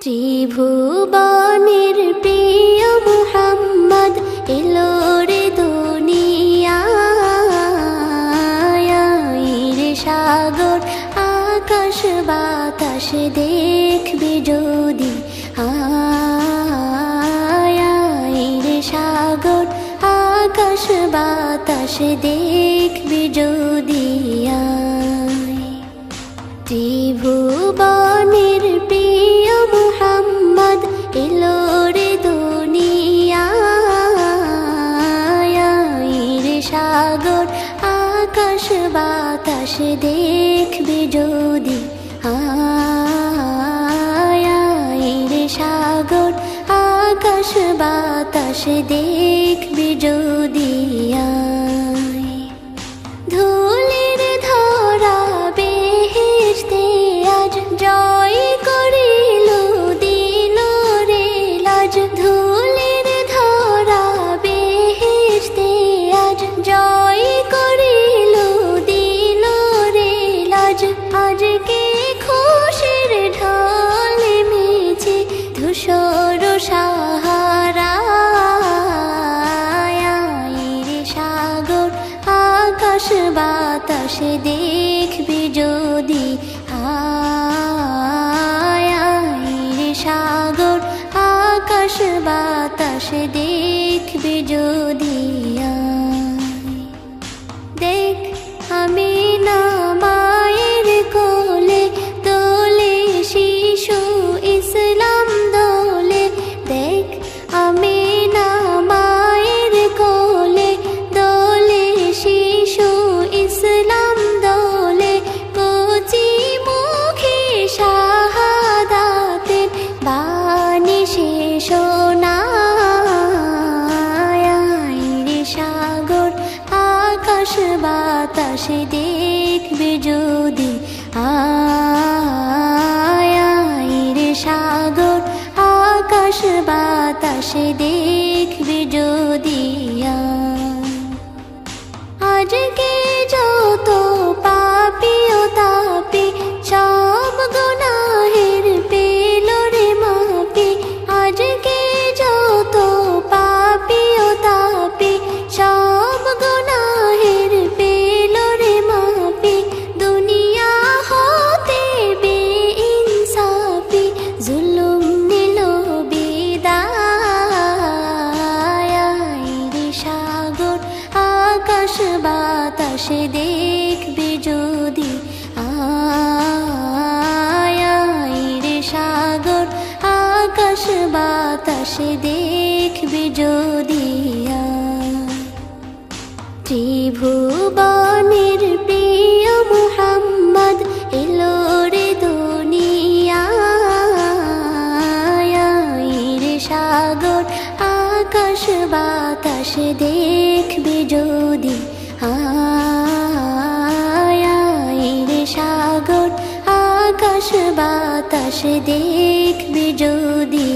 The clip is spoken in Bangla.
ত্রিভুবনের প্রিয় মুহাম্মদ এলো রে দুনিয়ায়, রে সাগর আকাশ বাতাস দেখবি যদি, রে সাগর আকাশ বাতাস দেখবি যদি। ত্রিভুবনের প্রিয় মুহাম্মদ এলো রে দুনিয়ায়, রে সাগর আকাশ বাতাস দেখবি যদি, রে সাগর আকাশ বাতাস দেখবি যদি। ধুলির ধরা বেহেশতে আজ জয় করিল দিল রে লাজ, ধুলির ধরা বেহেশতে আজ জয় করিল দিল রে লাজ। আজকে খুশির ঢল মেছে ধূসর সাহারা, রে সাগর আকাশ বাতাস দেখবি যদি, রে সাগর আকাশ বাতাস দেখবি যদি। দেখ আমি না মায়ের কোলে দোলে শিশু ইসলাম দোলে, দেখ আমি না মায়ের কোলে দোলে শিশু ইসলাম দোলে। কচি মুখে শাহাদাতের বাণী শেষ শোনায়, রে সাগর আকাশ বাতাস দেখবি যদি, রে সাগর আকাশ বাতাস দেখবি যদি। আজকে যত পাপী ও তাপী সব গুনাহের পেল রে মাপি, আজকে যত পাপী ও তাপী সব গুনাহের পেল রে মাপি। দুনিয়া হতে বেইনসাফি জুলুম নিল বিদায়, রে সাগর আকাশ বাতাস দেখবি যদি, রে সাগর আকাশ বাতাস দেখবি যদি। ত্রিভুবনের প্রিয় মুহাম্মদ এলো রে দুনিয়ায়, রে সাগর আকাশ বাতাস দেখবি যদি, রে সাগর আকাশ বাতাস দেখবি যদি।